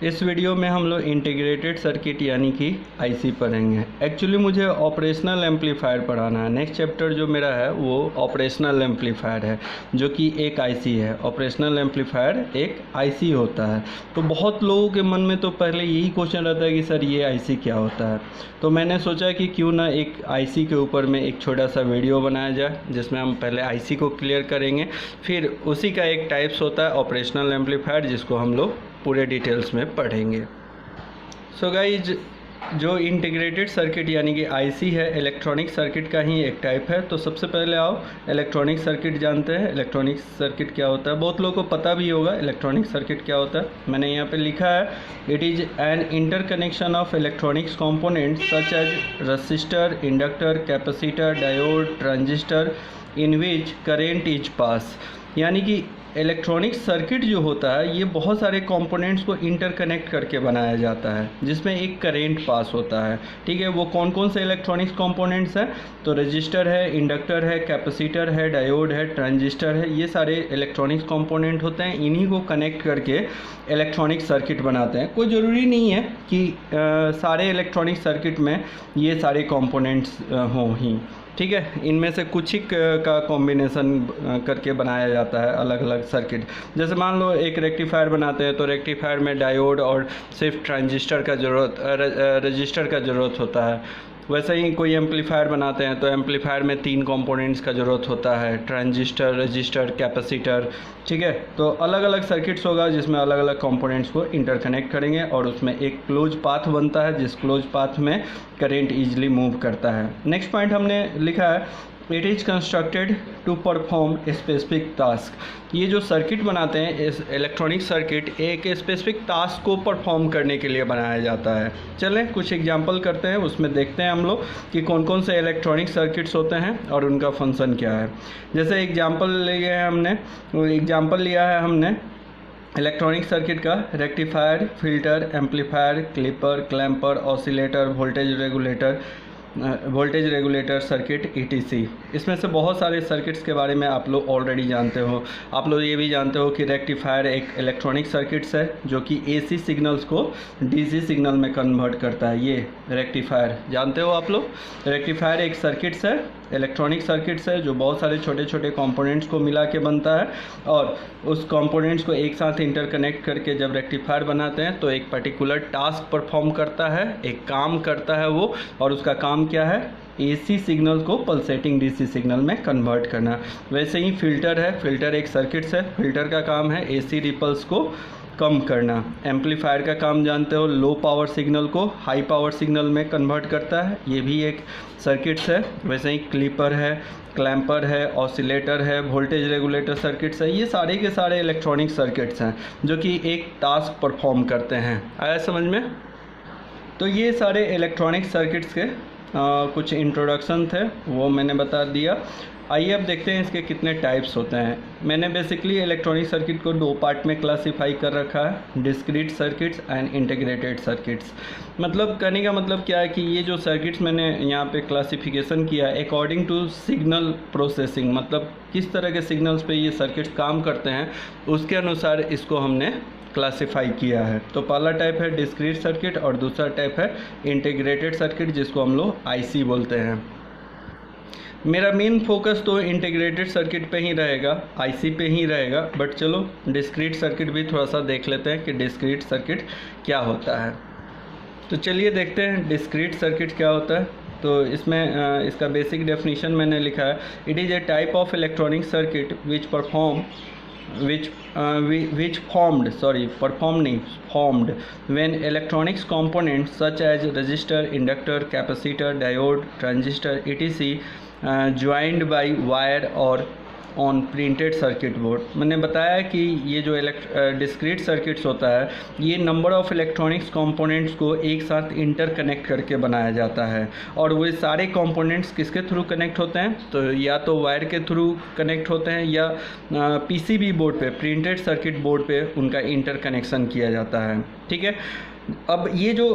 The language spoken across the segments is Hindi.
इस वीडियो में हम लोग इंटीग्रेटेड सर्किट यानी कि आईसी पढ़ेंगे। एक्चुअली मुझे ऑपरेशनल एम्पलीफायर पढ़ाना है। नेक्स्ट चैप्टर जो मेरा है वो ऑपरेशनल एम्पलीफायर है, जो कि एक आईसी है। ऑपरेशनल एम्पलीफायर एक आईसी होता है। तो बहुत लोगों के मन में तो पहले यही क्वेश्चन रहता है कि सर ये आईसी क्या होता है। तो मैंने सोचा कि क्यों ना एक आईसी के ऊपर में एक छोटा सा वीडियो बनाया जाए, जिसमें हम पहले आईसी को क्लियर करेंगे, फिर उसी का एक टाइप्स होता है ऑपरेशनल एम्पलीफायर, जिसको हम लोग पूरे डिटेल्स में पढ़ेंगे। सो गाइज, जो इंटीग्रेटेड सर्किट यानी कि आईसी है, इलेक्ट्रॉनिक सर्किट का ही एक टाइप है। तो सबसे पहले आओ इलेक्ट्रॉनिक सर्किट जानते हैं। इलेक्ट्रॉनिक सर्किट क्या होता है, बहुत लोगों को पता भी होगा इलेक्ट्रॉनिक सर्किट क्या होता है। मैंने यहाँ पे लिखा है, it is an interconnection of electronics components such as resistor, inductor, capacitor, diode, transistor in which current is pass. यानी कि इलेक्ट्रॉनिक सर्किट जो होता है ये बहुत सारे कंपोनेंट्स को इंटरकनेक्ट करके बनाया जाता है, जिसमें एक करेंट पास होता है। ठीक है, वो कौन कौन से इलेक्ट्रॉनिक्स कंपोनेंट्स हैं? तो रजिस्टर है, इंडक्टर है, कैपेसिटर है, डायोड है, ट्रांजिस्टर है। ये सारे इलेक्ट्रॉनिक्स कंपोनेंट होते हैं। इन्हीं को कनेक्ट करके इलेक्ट्रॉनिक सर्किट बनाते हैं। कोई ज़रूरी नहीं है कि सारे इलेक्ट्रॉनिक सर्किट में ये सारे कंपोनेंट्स हों ही। ठीक है, इनमें से कुछ ही का कॉम्बिनेशन करके बनाया जाता है अलग अलग सर्किट। जैसे मान लो एक रेक्टिफायर बनाते हैं, तो रेक्टिफायर में डायोड और सिर्फ ट्रांजिस्टर का रजिस्टर का ज़रूरत होता है। वैसे ही कोई एम्पलीफायर बनाते हैं तो एम्पलीफायर में 3 कंपोनेंट्स का ज़रूरत होता है, ट्रांजिस्टर, रजिस्टर, कैपेसिटर। ठीक है, तो अलग अलग सर्किट्स होगा जिसमें अलग अलग कंपोनेंट्स को इंटरकनेक्ट करेंगे और उसमें एक क्लोज पाथ बनता है, जिस क्लोज पाथ में करेंट ईजिली मूव करता है। नेक्स्ट पॉइंट हमने लिखा है, it is constructed to perform specific task. ये जो सर्किट बनाते हैं, इस इलेक्ट्रॉनिक सर्किट एक स्पेसिफिक टास्क को परफॉर्म करने के लिए बनाया जाता है। चलें कुछ एग्जांपल करते हैं, उसमें देखते हैं हम लोग कि कौन कौन से इलेक्ट्रॉनिक सर्किट्स होते हैं और उनका फंक्शन क्या है। जैसे एग्जांपल लिया है हमने इलेक्ट्रॉनिक सर्किट का, rectifier, filter, amplifier, clipper, clamper, oscillator, voltage regulator circuit ETC। इसमें से बहुत सारे सर्किट्स के बारे में आप लोग ऑलरेडी जानते हो। आप लोग ये भी जानते हो कि रेक्टिफायर एक इलेक्ट्रॉनिक सर्किट्स है जो कि AC सिग्नल्स को DC सिग्नल में कन्वर्ट करता है। ये रेक्टिफायर जानते हो आप लोग। रेक्टिफायर एक सर्किट्स है, इलेक्ट्रॉनिक सर्किट्स है, जो बहुत सारे छोटे छोटे कंपोनेंट्स को मिला के बनता है और उस कंपोनेंट्स को एक साथ इंटरकनेक्ट करके जब रेक्टिफायर बनाते हैं तो एक पर्टिकुलर टास्क परफॉर्म करता है, एक काम करता है वो। और उसका काम क्या है? AC सिग्नल को पल्सेटिंग DC सिग्नल में कन्वर्ट करना। वैसे ही फिल्टर है, फिल्टर एक सर्किट्स है, फिल्टर का काम है AC रिपल्स को कम करना। एम्पलीफायर का काम जानते हो, लो पावर सिग्नल को हाई पावर सिग्नल में कन्वर्ट करता है, ये भी एक सर्किट्स है। वैसे ही क्लिपर है, क्लैम्पर है, ऑसिलेटर है, वोल्टेज रेगुलेटर सर्किट्स है। ये सारे के सारे इलेक्ट्रॉनिक सर्किट्स हैं जो कि एक टास्क परफॉर्म करते हैं। आया समझ में? तो ये सारे इलेक्ट्रॉनिक सर्किट्स के कुछ इंट्रोडक्शन थे, वो मैंने बता दिया। आइए अब देखते हैं इसके कितने टाइप्स होते हैं। मैंने बेसिकली इलेक्ट्रॉनिक सर्किट को 2 पार्ट में क्लासीफाई कर रखा है, discrete circuits and integrated circuits. मतलब कहने का मतलब क्या है कि ये जो सर्किट्स मैंने यहाँ पे क्लासिफिकेशन किया है अकॉर्डिंग टू सिग्नल प्रोसेसिंग, मतलब किस तरह के सिग्नल्स पे ये सर्किट्स काम करते हैं, उसके अनुसार इसको हमने क्लासिफाई किया है। तो पहला टाइप है डिस्क्रीट सर्किट और दूसरा टाइप है इंटीग्रेटेड सर्किट, जिसको हम लोग आईसी बोलते हैं। मेरा मेन फोकस तो इंटीग्रेटेड सर्किट पे ही रहेगा, आईसी पे ही रहेगा, बट चलो डिस्क्रीट सर्किट भी थोड़ा सा देख लेते हैं कि डिस्क्रीट सर्किट क्या होता है। तो चलिए देखते हैं डिस्क्रीट सर्किट क्या होता है। तो इसमें इसका बेसिक डेफिनेशन मैंने लिखा है, it is a type of electronic circuit formed when electronics components such as resistor, inductor, capacitor, diode, transistor, etc. Joined by wire or on printed circuit board. मैंने बताया कि ये जो डिस्क्रीट सर्किट्स होता है, ये नंबर ऑफ इलेक्ट्रॉनिक्स कंपोनेंट्स को एक साथ इंटरकनेक्ट करके बनाया जाता है। और वो सारे कंपोनेंट्स किसके थ्रू कनेक्ट होते हैं? तो या तो वायर के थ्रू कनेक्ट होते हैं या PCB बोर्ड पे, प्रिंटेड सर्किट बोर्ड पे उनका इंटरकनेक्शन किया जाता है। ठीक है, अब ये जो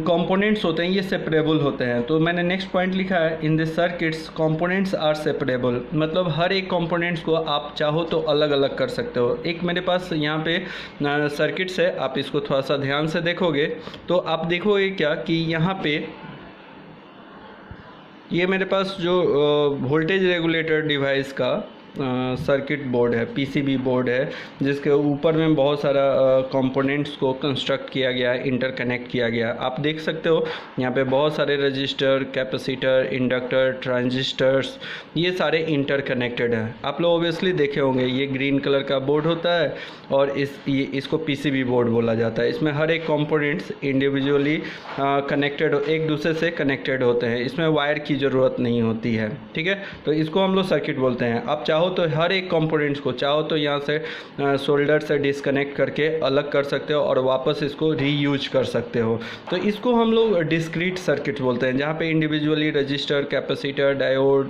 कंपोनेंट्स होते हैं ये सेपरेबल होते हैं, तो मैंने नेक्स्ट पॉइंट लिखा है in this circuits components are separable, मतलब हर एक कंपोनेंट्स को आप चाहो तो अलग अलग कर सकते हो। एक मेरे पास यहाँ पे सर्किट्स है, आप इसको थोड़ा सा ध्यान से देखोगे तो आप देखोगे क्या कि यहाँ पे ये मेरे पास जो वोल्टेज रेगुलेटर डिवाइस का सर्किट बोर्ड है, पीसीबी बोर्ड है, जिसके ऊपर में बहुत सारा कंपोनेंट्स को कंस्ट्रक्ट किया गया है, इंटरकनेक्ट किया गया है। आप देख सकते हो यहाँ पे बहुत सारे रजिस्टर, कैपेसिटर, इंडक्टर, ट्रांजिस्टर्स, ये सारे इंटरकनेक्टेड हैं। आप लोग ओबियसली देखे होंगे ये ग्रीन कलर का बोर्ड होता है और इसको पीसीबी बोर्ड बोला जाता है। इसमें हर एक कंपोनेंट्स इंडिविजुअली कनेक्टेड, एक दूसरे से कनेक्टेड होते हैं, इसमें वायर की ज़रूरत नहीं होती है, ठीक है। तो इसको हम लोग सर्किट बोलते हैं। आप चाहो तो हर एक कंपोनेंट्स को चाहो तो यहाँ से सोल्डर से डिस्कनेक्ट करके अलग कर सकते हो और वापस इसको रीयूज कर सकते हो। तो इसको हम लोग डिस्क्रीट सर्किट बोलते हैं, जहाँ पे individually resistor, capacitor, diode,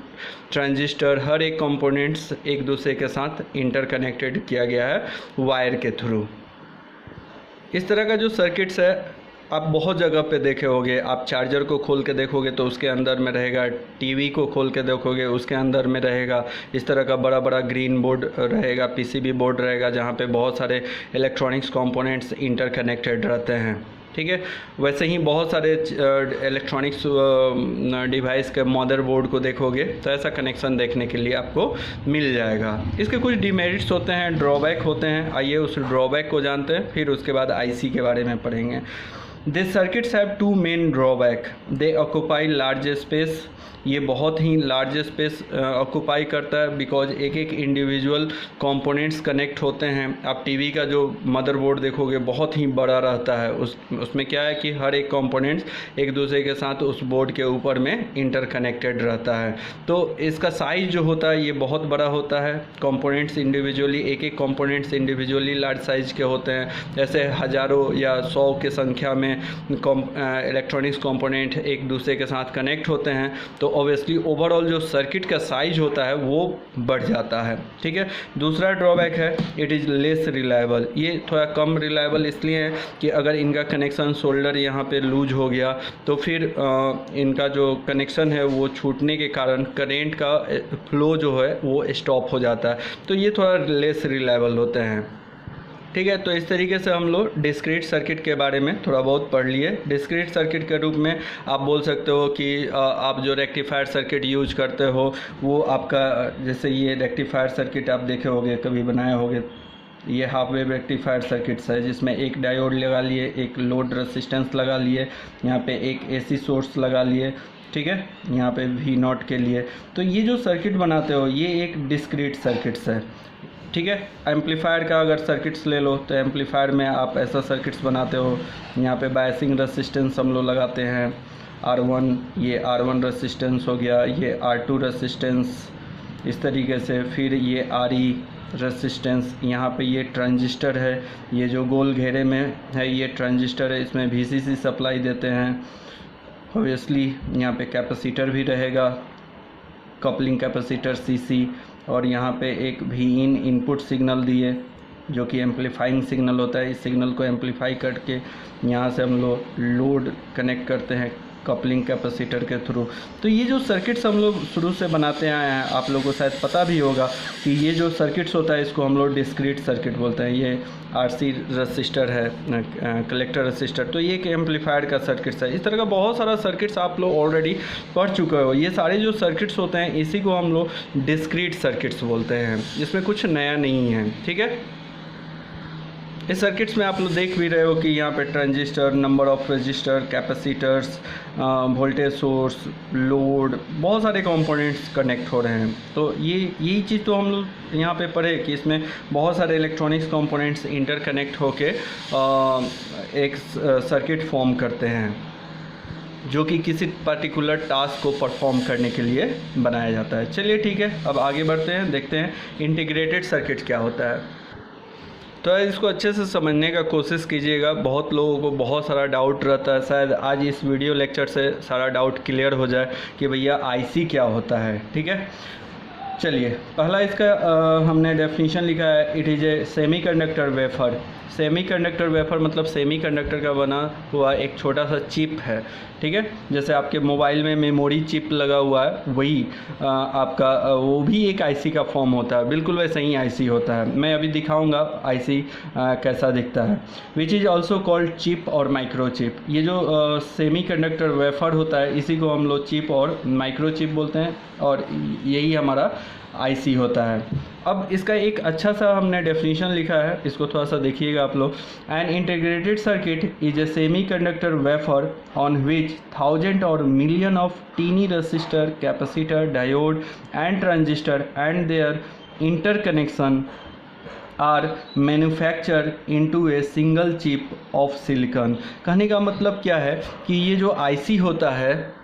transistor, हर एक कंपोनेंट्स एक दूसरे के साथ इंटरकनेक्टेड किया गया है वायर के थ्रू। इस तरह का जो सर्किट्स है आप बहुत जगह पे देखे होंगे। आप चार्जर को खोल के देखोगे तो उसके अंदर में रहेगा, टीवी को खोल के देखोगे उसके अंदर में रहेगा इस तरह का बड़ा बड़ा ग्रीन बोर्ड रहेगा, पीसीबी बोर्ड रहेगा, जहाँ पे बहुत सारे इलेक्ट्रॉनिक्स कंपोनेंट्स इंटरकनेक्टेड रहते हैं, ठीक है। वैसे ही बहुत सारे इलेक्ट्रॉनिक्स डिवाइस के मदरबोर्ड को देखोगे तो ऐसा कनेक्शन देखने के लिए आपको मिल जाएगा। इसके कुछ डिमेरिट्स होते हैं, ड्रॉबैक होते हैं। आइए उस ड्रॉबैक को जानते हैं, फिर उसके बाद आईसी के बारे में पढ़ेंगे। These circuits have two main drawback. They occupy large space. ये बहुत ही लार्ज स्पेस ऑक्यूपाई करता है बिकॉज एक एक इंडिविजुअल कंपोनेंट्स कनेक्ट होते हैं। आप टीवी का जो मदरबोर्ड देखोगे बहुत ही बड़ा रहता है, उसमें क्या है कि हर एक कंपोनेंट्स एक दूसरे के साथ उस बोर्ड के ऊपर में इंटरकनेक्टेड रहता है। तो इसका साइज़ जो होता है ये बहुत बड़ा होता है। कंपोनेंट्स इंडिविजुअली, एक एक कंपोनेंट्स इंडिविजुअली लार्ज साइज़ के होते हैं। जैसे हज़ारों या 100 के संख्या में इलेक्ट्रॉनिक्स कंपोनेंट एक दूसरे के साथ कनेक्ट होते हैं, तो ऑब्वियसली ओवरऑल जो सर्किट का साइज होता है वो बढ़ जाता है, ठीक है। दूसरा ड्रॉबैक है इट इज़ लेस रिलायबल। ये थोड़ा कम रिलायबल इसलिए है कि अगर इनका कनेक्शन शोल्डर यहाँ पे लूज हो गया तो फिर इनका जो कनेक्शन है वो छूटने के कारण करेंट का फ्लो जो है वो स्टॉप हो जाता है, तो ये थोड़ा लेस रिलायबल होते हैं, ठीक है। तो इस तरीके से हम लोग डिस्क्रीट सर्किट के बारे में थोड़ा बहुत पढ़ लिए। डिस्क्रीट सर्किट के रूप में आप बोल सकते हो कि आप जो रेक्टिफायर सर्किट यूज करते हो वो आपका, जैसे ये रेक्टिफायर सर्किट आप देखे होंगे, कभी बनाए होंगे, ये हाफ वेव रेक्टिफायर सर्किट्स है जिसमें एक डायोड लगा लिए, एक लोड रेसिस्टेंस लगा लिए, यहाँ पे एक एसी सोर्स लगा लिए, ठीक है, यहाँ पे V0 के लिए। तो ये जो सर्किट बनाते हो ये एक डिस्क्रीट सर्किट्स है, ठीक है। एम्पलीफायर का अगर सर्किट्स ले लो तो एम्पलीफायर में आप ऐसा सर्किट्स बनाते हो, यहाँ पे बायसिंग रेसिस्टेंस हम लोग लगाते हैं R1, ये R1 रेसिस्टेंस हो गया, ये R2 रेसिस्टेंस, इस तरीके से। फिर ये RE रेसिस्टेंस, यहाँ पे ये ट्रांजिस्टर है, ये जो गोल घेरे में है ये ट्रांजिस्टर है, इसमें VCC सप्लाई देते हैं। ऑब्वियसली यहाँ पे कैपेसिटर भी रहेगा, कपलिंग कैपेसिटर CC, और यहाँ पे एक Vin इनपुट सिग्नल दिए जो कि एम्पलीफाइंग सिग्नल होता है। इस सिग्नल को एम्पलीफाई करके यहाँ से हम लोग लोड कनेक्ट करते हैं कपलिंग कैपेसिटर के थ्रू। तो ये जो सर्किट्स हम लोग शुरू से बनाते आए हैं, आप लोगों को शायद पता भी होगा कि ये जो सर्किट्स होता है इसको हम लोग डिस्क्रीट सर्किट बोलते हैं। ये RC रजिस्टर है, कलेक्टर रजिस्टर, तो ये एक एम्पलीफायर का सर्किट्स है। इस तरह का बहुत सारा सर्किट्स आप लोग ऑलरेडी पढ़ चुके हो। ये सारे जो सर्किट्स होते हैं इसी को हम लोग डिस्क्रीट सर्किट्स बोलते हैं, इसमें कुछ नया नहीं है, ठीक है। इस सर्किट्स में आप लोग देख भी रहे हो कि यहाँ पे transistor, number of register, capacitors, voltage source, load, बहुत सारे कंपोनेंट्स कनेक्ट हो रहे हैं। तो यही चीज़ तो हम लोग यहाँ पे पढ़े कि इसमें बहुत सारे इलेक्ट्रॉनिक्स कंपोनेंट्स इंटरकनेक्ट होके एक सर्किट फॉर्म करते हैं जो कि किसी पर्टिकुलर टास्क को परफॉर्म करने के लिए बनाया जाता है। चलिए ठीक है, अब आगे बढ़ते हैं, देखते हैं इंटीग्रेटेड सर्किट क्या होता है। तो इसको अच्छे से समझने का कोशिश कीजिएगा। बहुत लोगों को बहुत सारा डाउट रहता है, शायद आज इस वीडियो लेक्चर से सारा डाउट क्लियर हो जाए कि भैया आईसी क्या होता है, ठीक है। चलिए, पहला इसका हमने डेफिनेशन लिखा है, it is a semiconductor wafer. Semiconductor wafer मतलब सेमीकंडक्टर का बना हुआ एक छोटा सा चिप है, ठीक है। जैसे आपके मोबाइल में मेमोरी चिप लगा हुआ है, वही आपका वो भी एक आईसी का फॉर्म होता है, बिल्कुल वैसे ही आईसी होता है। मैं अभी दिखाऊंगा आईसी कैसा दिखता है। Which is also called chip और माइक्रो चिप। ये जो सेमीकंडक्टर वेफर होता है इसी को हम लोग चिप और माइक्रो चिप बोलते हैं, और यही हमारा आईसी होता है। अब इसका एक अच्छा सा हमने डेफिनेशन लिखा है, इसको थोड़ा सा देखिएगा आप लोग। An integrated circuit is a semi conductor wafer on which thousand और million of tiny resistor, capacitor, diode and transistor and their interconnection are manufacture into a single chip of silicon. कहने का मतलब क्या है कि ये जो आईसी होता है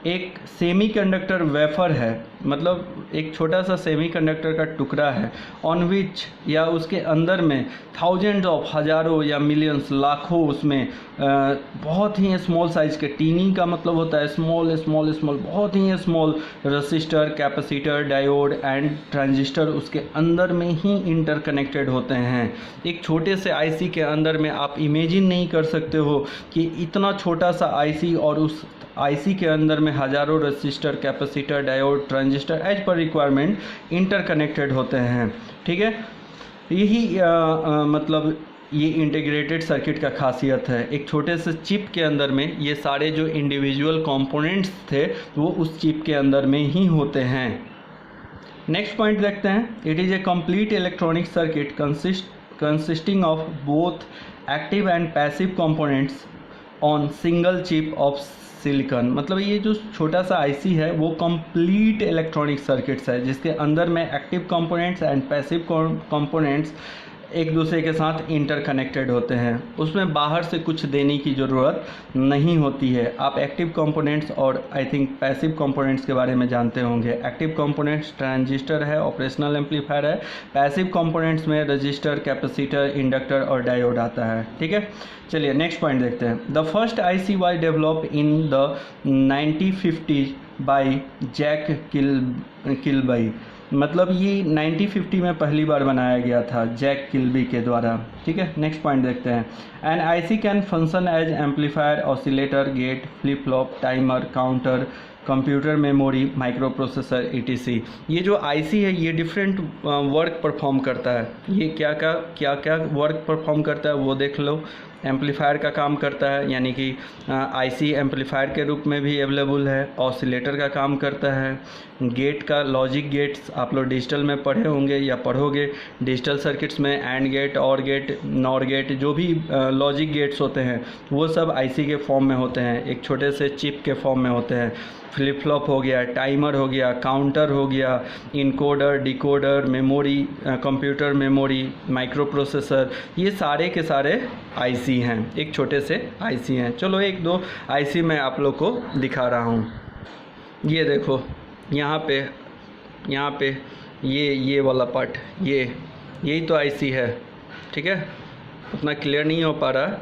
एक सेमीकंडक्टर वेफर है, मतलब एक छोटा सा सेमीकंडक्टर का टुकड़ा है, ऑन विच या उसके अंदर में थाउजेंड्स ऑफ, हज़ारों या मिलियंस, लाखों उसमें बहुत ही स्मॉल साइज़ के, टीनी का मतलब होता है स्मॉल स्मॉल स्मॉल, बहुत ही small resistor, capacitor, diode and transistor उसके अंदर में ही इंटरकनेक्टेड होते हैं। एक छोटे से आईसी के अंदर में आप इमेजिन नहीं कर सकते हो कि इतना छोटा सा आईसी और उस आईसी के अंदर में हज़ारों resistor, capacitor, diode, transistor as per requirement interconnected होते हैं, ठीक है। यही मतलब ये इंटीग्रेटेड सर्किट का खासियत है। एक छोटे से चिप के अंदर में ये सारे जो इंडिविजुअल कंपोनेंट्स थे वो उस चिप के अंदर में ही होते हैं। नेक्स्ट पॉइंट देखते हैं। It is a complete electronic circuit consisting of both active and passive components on single chip of silicon. मतलब ये जो छोटा सा आईसी है वो कंप्लीट इलेक्ट्रॉनिक सर्किट्स है जिसके अंदर में active components and passive components एक दूसरे के साथ इंटरकनेक्टेड होते हैं। उसमें बाहर से कुछ देने की ज़रूरत नहीं होती है। आप एक्टिव कंपोनेंट्स और आई थिंक पैसिव कंपोनेंट्स के बारे में जानते होंगे। एक्टिव कंपोनेंट्स ट्रांजिस्टर है, ऑपरेशनल एम्पलीफायर है। पैसिव कंपोनेंट्स में रजिस्टर, कैपेसिटर, इंडक्टर और डायोड आता है, ठीक है। चलिए नेक्स्ट पॉइंट देखते हैं। The first IC was developed in the 1950 by Jack Kilby. मतलब ये 1950 में पहली बार बनाया गया था जैक किल्बी के द्वारा, ठीक है। नेक्स्ट पॉइंट देखते हैं। An IC can function as amplifier, oscillator, gate, flip flop, timer, counter, computer memory, microprocessor etc। ये जो आईसी है ये डिफरेंट वर्क परफॉर्म करता है। ये क्या क्या वर्क परफॉर्म करता है वो देख लो। एम्पलीफायर का काम करता है, यानी कि आईसी एम्पलीफायर के रूप में भी अवेलेबल है। ऑसिलेटर का काम करता है। गेट का, लॉजिक गेट्स आप लोग डिजिटल में पढ़े होंगे या पढ़ोगे। डिजिटल सर्किट्स में एंड गेट, और गेट, नॉर गेट, जो भी लॉजिक गेट्स होते हैं वो सब आईसी के फॉर्म में होते हैं, एक छोटे से चिप के फॉर्म में होते हैं। फ्लिप फ्लॉप हो गया, टाइमर हो गया, काउंटर हो गया, encoder, decoder, memory, computer memory, micro processor, ये सारे के सारे आईसी हैं, एक छोटे से आईसी हैं। चलो एक दो आईसी मैं आप लोग को दिखा रहा हूँ। ये देखो यहाँ पे ये वाला पार्ट, यही तो आईसी है, ठीक है। उतना क्लियर नहीं हो पा रहा।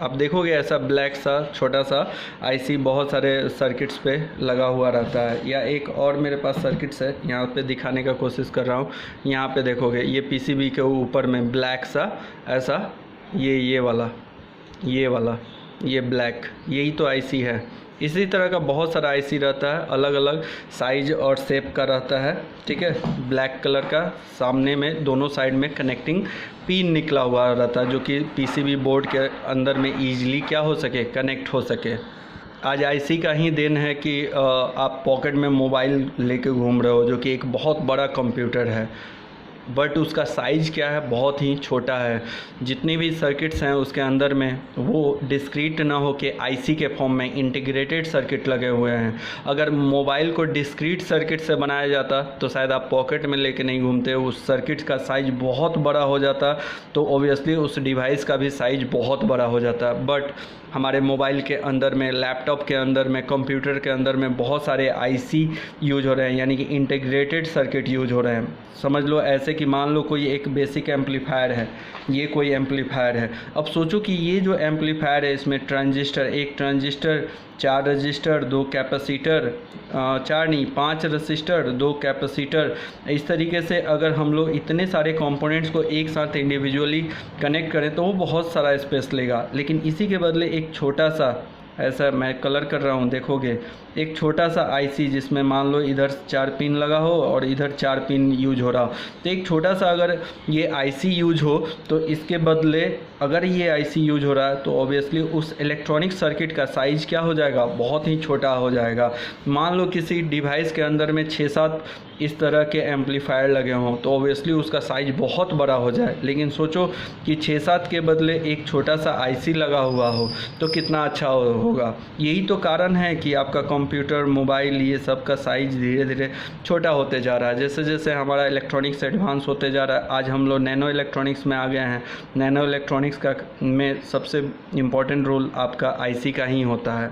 आप देखोगे ऐसा ब्लैक सा छोटा सा आईसी बहुत सारे सर्किट्स पे लगा हुआ रहता है। या एक और मेरे पास सर्किट्स है, यहाँ पे दिखाने का कोशिश कर रहा हूँ। यहाँ पे देखोगे ये पीसीबी के ऊपर में ब्लैक सा ऐसा ये वाला ब्लैक, यही तो आईसी है। इसी तरह का बहुत सारा आईसी रहता है, अलग अलग साइज और शेप का रहता है, ठीक है। ब्लैक कलर का, सामने में दोनों साइड में कनेक्टिंग पिन निकला हुआ रहता है जो कि पीसीबी बोर्ड के अंदर में ईजिली क्या हो सके, कनेक्ट हो सके। आज आईसी का ही देन है कि आप पॉकेट में मोबाइल लेके घूम रहे हो जो कि एक बहुत बड़ा कंप्यूटर है, बट उसका साइज़ क्या है, बहुत ही छोटा है। जितनी भी सर्किट्स हैं उसके अंदर में वो डिस्क्रीट ना हो के आईसी के फॉर्म में इंटीग्रेटेड सर्किट लगे हुए हैं। अगर मोबाइल को डिस्क्रीट सर्किट से बनाया जाता तो शायद आप पॉकेट में लेके नहीं घूमते, उस सर्किट का साइज़ बहुत बड़ा हो जाता, तो ऑब्वियसली उस डिवाइस का भी साइज़ बहुत बड़ा हो जाता। बट हमारे मोबाइल के अंदर में, लैपटॉप के अंदर में, कंप्यूटर के अंदर में बहुत सारे आईसी यूज हो रहे हैं, यानी कि इंटीग्रेटेड सर्किट यूज हो रहे हैं। समझ लो ऐसे कि मान लो कोई एक बेसिक एम्पलीफायर है, ये कोई एम्पलीफायर है। अब सोचो कि ये जो एम्पलीफायर है इसमें ट्रांजिस्टर, एक ट्रांजिस्टर, 4 रजिस्टर, 2 कैपेसिटर, 4 नहीं 5 रजिस्टर, 2 कैपेसिटर, इस तरीके से अगर हम लोग इतने सारे कंपोनेंट्स को एक साथ इंडिविजुअली कनेक्ट करें तो वो बहुत सारा स्पेस लेगा। लेकिन इसी के बदले एक छोटा सा, ऐसा मैं कलर कर रहा हूँ देखोगे, एक छोटा सा आईसी जिसमें मान लो इधर 4 पिन लगा हो और इधर 4 पिन यूज हो रहा हो, तो एक छोटा सा अगर ये आईसी यूज हो तो इसके बदले अगर ये आईसी यूज हो रहा है तो ऑब्वियसली उस इलेक्ट्रॉनिक सर्किट का साइज़ क्या हो जाएगा, बहुत ही छोटा हो जाएगा। मान लो किसी डिवाइस के अंदर में 6-7 इस तरह के एम्पलीफायर लगे हों तो ऑब्वियसली उसका साइज़ बहुत बड़ा हो जाए। लेकिन सोचो कि 6-7 के बदले एक छोटा सा आईसी लगा हुआ हो तो कितना अच्छा होगा। यही तो कारण है कि आपका कंप्यूटर, मोबाइल, ये सब का साइज़ धीरे धीरे छोटा होते जा रहा है। जैसे जैसे हमारा इलेक्ट्रॉनिक्स एडवांस होते जा रहा है, आज हम लोग नैनो इलेक्ट्रॉनिक्स में आ गए हैं। नैनो इलेक्ट्रॉनिक्स का में सबसे इम्पॉर्टेंट रोल आपका आईसी का ही होता है।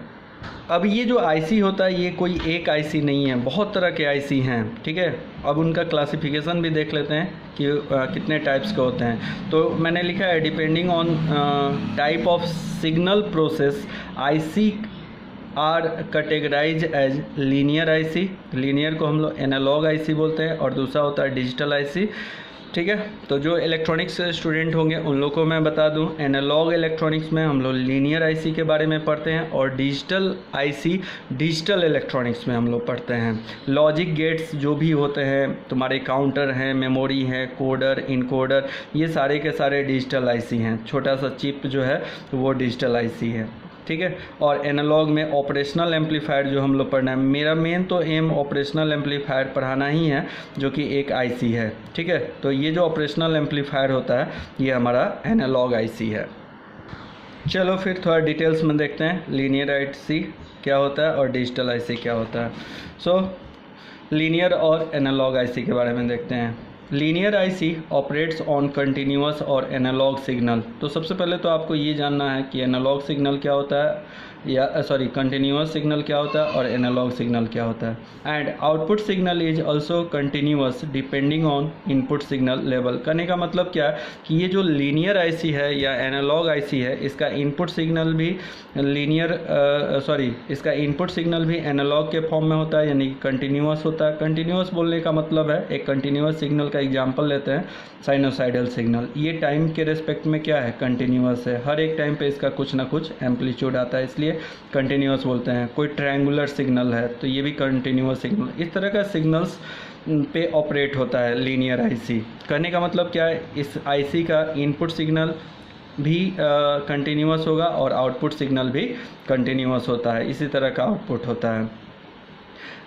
अब ये जो आईसी होता है ये कोई एक आईसी नहीं है, बहुत तरह के आईसी हैं, ठीक है। अब उनका क्लासिफिकेशन भी देख लेते हैं कि कितने टाइप्स के होते हैं। तो मैंने लिखा है depending on type of signal process IC are categorize as linear IC, linear को हम लोग एनालॉग आईसी बोलते हैं, और दूसरा होता है डिजिटल आईसी, ठीक है। तो जो इलेक्ट्रॉनिक्स स्टूडेंट होंगे उन लोगों को मैं बता दूं, एनालॉग इलेक्ट्रॉनिक्स में हम लोग लीनियर आईसी के बारे में पढ़ते हैं, और डिजिटल आईसी डिजिटल इलेक्ट्रॉनिक्स में हम लोग पढ़ते हैं। लॉजिक गेट्स जो भी होते हैं, तुम्हारे काउंटर हैं, मेमोरी है, कोडर, इनकोडर, ये सारे के सारे डिजिटल आईसी हैं। छोटा सा चिप जो है वो डिजिटल आईसी है, ठीक है। और एनालॉग में ऑपरेशनल एम्पलीफायर जो हम लोग पढ़ना है, मेरा मेन तो एम ऑपरेशनल एम्पलीफायर पढ़ाना ही है जो कि एक आईसी है, ठीक है। तो ये जो ऑपरेशनल एम्पलीफायर होता है ये हमारा एनालॉग आईसी है। चलो फिर थोड़ा डिटेल्स में देखते हैं लीनियर आईसी क्या होता है और डिजिटल आईसी क्या होता है। सो लीनियर और एनालॉग आईसी के बारे में देखते हैं। Linear IC operates on continuous और एनालॉग सिग्नल। तो सबसे पहले तो आपको ये जानना है कि एनालॉग सिग्नल क्या होता है, या कंटिन्यूअस सिग्नल क्या होता है और एनालॉग सिग्नल क्या होता है। And output signal is also continuous depending on input signal level. कहने का मतलब क्या है कि ये जो लीनियर आईसी है या एनालॉग आईसी है, इसका इनपुट सिग्नल भी इसका इनपुट सिग्नल भी एनालॉग के फॉर्म में होता है, यानी कि कंटिन्यूअस होता है। कंटिन्यूअस बोलने का मतलब है, एक कंटिन्यूअस सिग्नल का एग्जाम्पल लेते हैं, साइनोसाइडल सिग्नल। ये टाइम के रिस्पेक्ट में क्या है, कंटिन्यूअस है। हर एक टाइम पे इसका कुछ ना कुछ एम्पलीट्यूड आता है, इसलिए कंटिन्यूअस बोलते हैं। कोई ट्रायंगुलर सिग्नल है तो ये भी कंटिन्यूअस सिग्नल। इस तरह का सिग्नल्स पे ऑपरेट होता है लीनियर आईसी। कहने का मतलब क्या है, इस आईसी का इनपुट सिग्नल भी कंटिन्यूअस होगा और आउटपुट सिग्नल भी कंटिन्यूअस होता है, इसी तरह का आउटपुट होता है।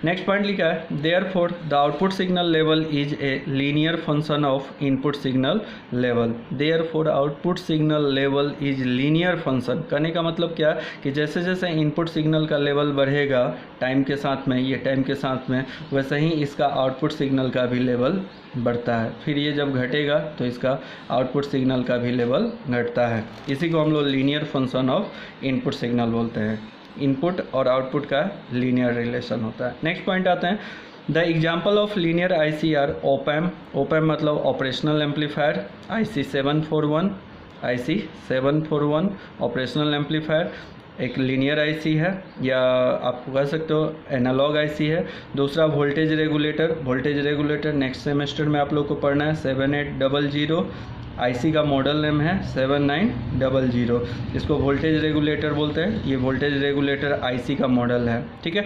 नेक्स्ट पॉइंट लिखा है, therefore the output signal level is a linear function of input signal level. Therefore output signal level is linear function. कहने का मतलब क्या कि जैसे जैसे इनपुट सिग्नल का लेवल बढ़ेगा टाइम के साथ में, ये टाइम के साथ में, वैसे ही इसका आउटपुट सिग्नल का भी लेवल बढ़ता है। फिर ये जब घटेगा तो इसका आउटपुट सिग्नल का भी लेवल घटता है। इसी को हम लोग linear function of input signal बोलते हैं। इनपुट और आउटपुट का लीनियर रिलेशन होता है। नेक्स्ट पॉइंट आते हैं, the example of linear IC or op amp. Op amp मतलब operational amplifier, IC 741 operational amplifier एक लीनियर आईसी है, या आप कह सकते हो एनालॉग आईसी है। दूसरा वोल्टेज रेगुलेटर नेक्स्ट सेमेस्टर में आप लोग को पढ़ना है, 7800। आईसी का मॉडल नेम है 7900। इसको वोल्टेज रेगुलेटर बोलते हैं। ये वोल्टेज रेगुलेटर आईसी का मॉडल है, ठीक है।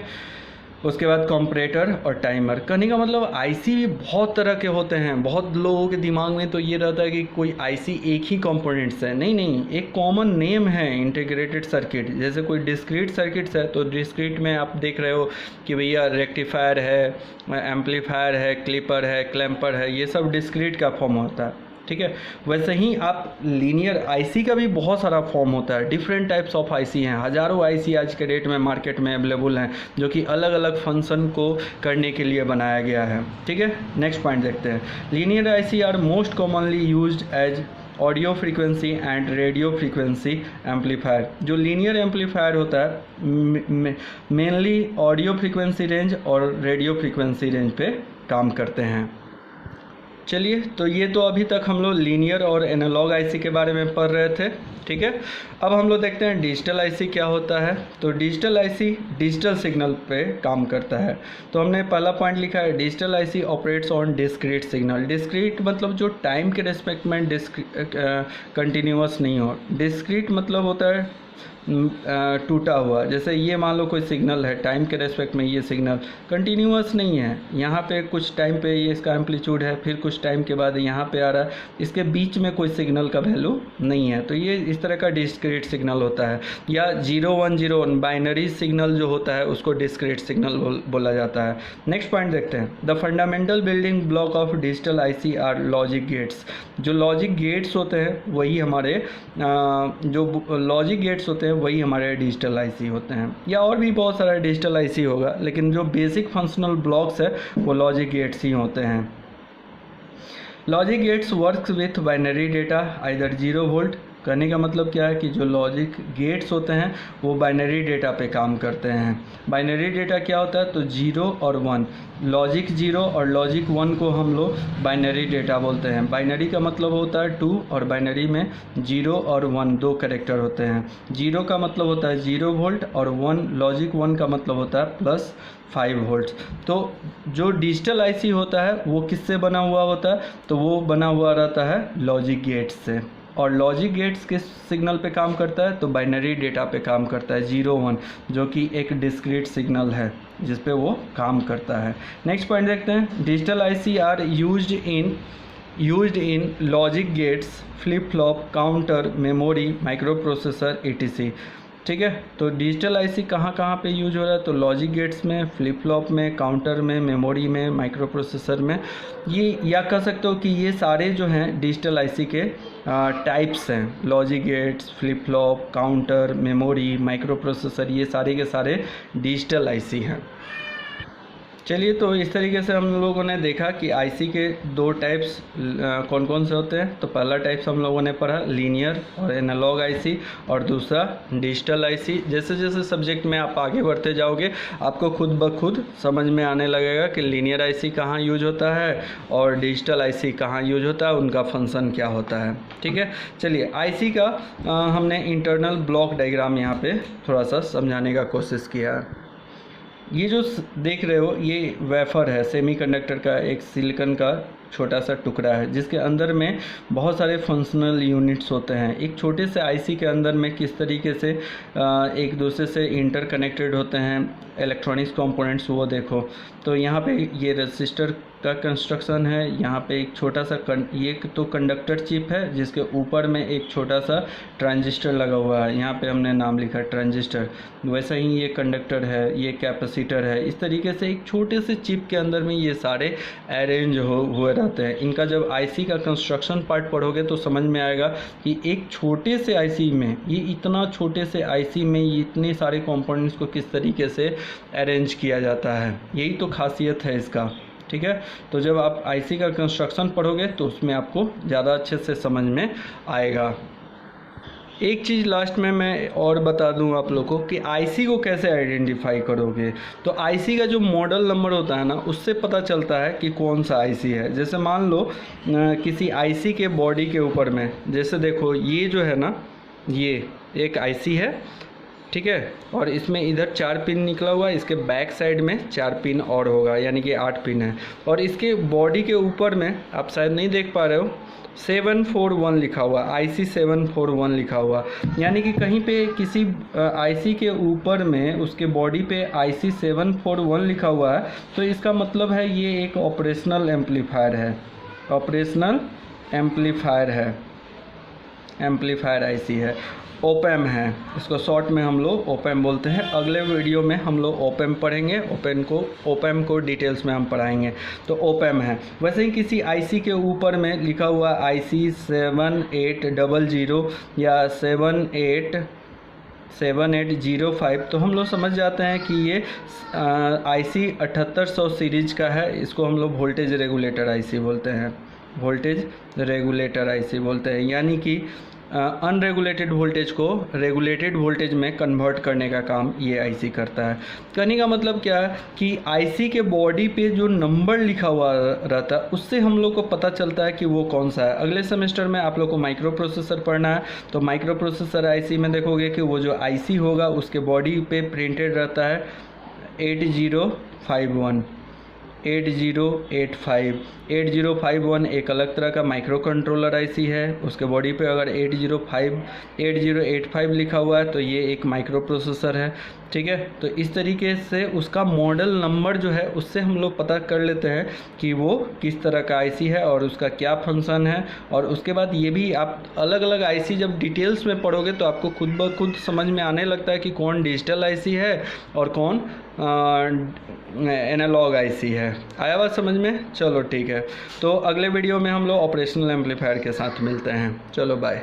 उसके बाद कंपैरेटर और टाइमर। कहने का मतलब आईसी भी बहुत तरह के होते हैं। बहुत लोगों के दिमाग में तो ये रहता है कि कोई आईसी एक ही कंपोनेंट्स है। नहीं, एक कॉमन नेम है इंटीग्रेटेड सर्किट। जैसे कोई डिस्क्रीट सर्किट्स है तो डिस्क्रीट में आप देख रहे हो कि भैया रेक्टिफायर है, एम्पलीफायर है, क्लिपर है, क्लैम्पर है, ये सब डिस्क्रीट का फॉर्म होता है, ठीक है। वैसे ही आप लीनियर आईसी का भी बहुत सारा फॉर्म होता है। डिफरेंट टाइप्स ऑफ आईसी हैं, हज़ारों आईसी आज के डेट में मार्केट में अवेलेबल हैं, जो कि अलग अलग फंक्शन को करने के लिए बनाया गया है, ठीक है। नेक्स्ट पॉइंट देखते हैं, linear IC are most commonly used as audio frequency and radio frequency amplifier. जो लीनियर एम्पलीफायर होता है मेनली ऑडियो फ्रीक्वेंसी रेंज और रेडियो फ्रीक्वेंसी रेंज पे काम करते हैं। चलिए, तो ये तो अभी तक हम लोग लीनियर और एनालॉग आईसी के बारे में पढ़ रहे थे, ठीक है। अब हम लोग देखते हैं डिजिटल आईसी क्या होता है। तो डिजिटल आईसी डिजिटल सिग्नल पे काम करता है। तो हमने पहला पॉइंट लिखा है, digital IC operates on discrete signal. Discrete मतलब जो टाइम के रेस्पेक्ट में कंटिन्यूअस नहीं हो। डिस्क्रीट मतलब होता है टूटा हुआ। जैसे ये मान लो कोई सिग्नल है, टाइम के रेस्पेक्ट में ये सिग्नल कंटिन्यूअस नहीं है। यहाँ पे कुछ टाइम पे ये इसका एम्पलीट्यूड है, फिर कुछ टाइम के बाद यहाँ पे आ रहा है, इसके बीच में कोई सिग्नल का वैल्यू नहीं है। तो ये इस तरह का डिस्क्रीट सिग्नल होता है। या 0101 बाइनरी सिग्नल जो होता है उसको डिस्क्रीट सिग्नल बोला जाता है। नेक्स्ट पॉइंट देखते हैं, the fundamental building block of digital IC are logic gates. जो लॉजिक गेट्स होते हैं वही हमारे वही हमारे डिजिटल आईसी होते हैं। या और भी बहुत सारा डिजिटल आईसी होगा, लेकिन जो बेसिक फंक्शनल ब्लॉक्स है वो लॉजिक गेट्स ही होते हैं। Logic gates works with binary data either 0 volt. कहने का मतलब क्या है कि जो लॉजिक गेट्स होते हैं वो बाइनरी डेटा पे काम करते हैं। बाइनरी डेटा क्या होता है, तो 0 और 1। लॉजिक 0 और लॉजिक 1 को हम लोग बाइनरी डेटा बोलते हैं। बाइनरी का मतलब होता है 2 और बाइनरी में 0 और 1 दो कैरेक्टर होते हैं। 0 का मतलब होता है 0 वोल्ट और लॉजिक 1 का मतलब होता है +5 वोल्ट। तो जो डिजिटल आईसी होता है वो किससे बना हुआ होता है, तो वो बना हुआ रहता है लॉजिक गेट्स से। और लॉजिक गेट्स किस सिग्नल पे काम करता है, तो बाइनरी डेटा पे काम करता है 0-1, जो कि एक डिस्क्रीट सिग्नल है जिस पे वो काम करता है। नेक्स्ट पॉइंट देखते हैं, digital IC are used in logic gates, flip flop, counter, memory, microprocessor etc। ठीक है, तो डिजिटल आईसी कहाँ कहाँ पे यूज हो रहा है, तो लॉजिक गेट्स में, फ्लिप फ्लॉप में, काउंटर में, मेमोरी में, माइक्रो प्रोसेसर में। ये या कह सकते हो कि ये सारे जो हैं डिजिटल आईसी के टाइप्स हैं। Logic gates, flip flop, counter, memory, micro processor, ये सारे के सारे डिजिटल आईसी हैं। चलिए, तो इस तरीके से हम लोगों ने देखा कि आईसी के दो टाइप्स कौन कौन से होते हैं। तो पहला टाइप्स हम लोगों ने पढ़ा लीनियर और एनालॉग आईसी, और दूसरा डिजिटल आईसी। जैसे जैसे सब्जेक्ट में आप आगे बढ़ते जाओगे आपको खुद ब खुद समझ में आने लगेगा कि लीनियर आईसी कहाँ यूज होता है और डिजिटल आईसी कहाँ यूज होता है, उनका फंक्शन क्या होता है। ठीक है, चलिए आईसी का हमने इंटरनल ब्लॉक डायग्राम यहाँ पे थोड़ा सा समझाने का कोशिश किया है। ये जो देख रहे हो ये वेफर है, सेमीकंडक्टर का एक सिलिकॉन का छोटा सा टुकड़ा है जिसके अंदर में बहुत सारे फंक्शनल यूनिट्स होते हैं। एक छोटे से आईसी के अंदर में किस तरीके से एक दूसरे से इंटरकनेक्टेड होते हैं इलेक्ट्रॉनिक्स कंपोनेंट्स, वो देखो। तो यहाँ पे ये रेसिस्टर का कंस्ट्रक्शन है। यहाँ पे एक छोटा सा ये तो कंडक्टर चिप है जिसके ऊपर में एक छोटा सा ट्रांजिस्टर लगा हुआ है। यहाँ पे हमने नाम लिखा ट्रांजिस्टर। वैसा ही ये कंडक्टर है, ये कैपेसिटर है। इस तरीके से एक छोटे से चिप के अंदर में ये सारे अरेंज हुए रहते हैं। इनका जब आईसी का कंस्ट्रक्शन पार्ट पढ़ोगे तो समझ में आएगा कि एक छोटे से आईसी में, ये इतना छोटे से आईसी में ये इतने सारे कंपोनेंट्स को किस तरीके से अरेंज किया जाता है। यही तो खासियत है इसका। ठीक है, तो जब आप आईसी का कंस्ट्रक्शन पढ़ोगे तो उसमें आपको ज़्यादा अच्छे से समझ में आएगा। एक चीज़ लास्ट में मैं और बता दूं आप लोगों को कि आईसी को कैसे आइडेंटिफाई करोगे। तो आईसी का जो मॉडल नंबर होता है ना, उससे पता चलता है कि कौन सा आईसी है। जैसे मान लो किसी आईसी के बॉडी के ऊपर में, जैसे देखो ये जो है ना, ये एक आईसी है, ठीक है, और इसमें इधर 4 पिन निकला हुआ है, इसके बैक साइड में 4 पिन और होगा, यानी कि 8 पिन है। और इसके बॉडी के ऊपर में आप शायद नहीं देख पा रहे हो, 741 लिखा हुआ, आईसी 741 लिखा हुआ, यानी कि कहीं पे किसी आईसी के ऊपर में उसके बॉडी पे आईसी 741 लिखा हुआ है, तो इसका मतलब है ये एक ऑपरेशनल एम्पलीफायर है। ऑपरेशनल एम्पलीफायर है, एम्पलीफायर आईसी है, ओपैम है। इसको शॉर्ट में हम लोग ओपैम बोलते हैं। अगले वीडियो में हम लोग ओपैम पढ़ेंगे, ओपैम को डिटेल्स में हम पढ़ाएंगे। तो ओपैम है। वैसे ही किसी आईसी के ऊपर में लिखा हुआ आईसी 7800 या 7805, तो हम लोग समझ जाते हैं कि ये आईसी 7800 सीरीज का है। इसको हम लोग वोल्टेज रेगुलेटर आईसी बोलते हैं, वोल्टेज रेगुलेटर आईसी बोलते हैं। यानी कि अनरेगुलेटेड वोल्टेज को रेगुलेटेड वोल्टेज में कन्वर्ट करने का काम ये आईसी करता है। कहने का मतलब क्या है कि आईसी के बॉडी पे जो नंबर लिखा हुआ रहता है उससे हम लोग को पता चलता है कि वो कौन सा है। अगले सेमेस्टर में आप लोग को माइक्रो प्रोसेसर पढ़ना है, तो माइक्रो प्रोसेसर आईसी में देखोगे कि वो जो आईसी होगा उसके बॉडी पे प्रिंटेड रहता है 8051 8051 एक अलग तरह का माइक्रो कंट्रोलर आईसी है। उसके बॉडी पे अगर 8085 लिखा हुआ है तो ये एक माइक्रो प्रोसेसर है, ठीक है। तो इस तरीके से उसका मॉडल नंबर जो है उससे हम लोग पता कर लेते हैं कि वो किस तरह का आईसी है और उसका क्या फंक्शन है। और उसके बाद ये भी आप अलग अलग आईसी जब डिटेल्स में पढ़ोगे तो आपको खुद ब खुद समझ में आने लगता है कि कौन डिजिटल आईसी है और कौन एनालॉग आईसी है। आया बात समझ में? चलो ठीक है, तो अगले वीडियो में हम लोग ऑपरेशनल एम्पलीफायर के साथ मिलते हैं। चलो बाय।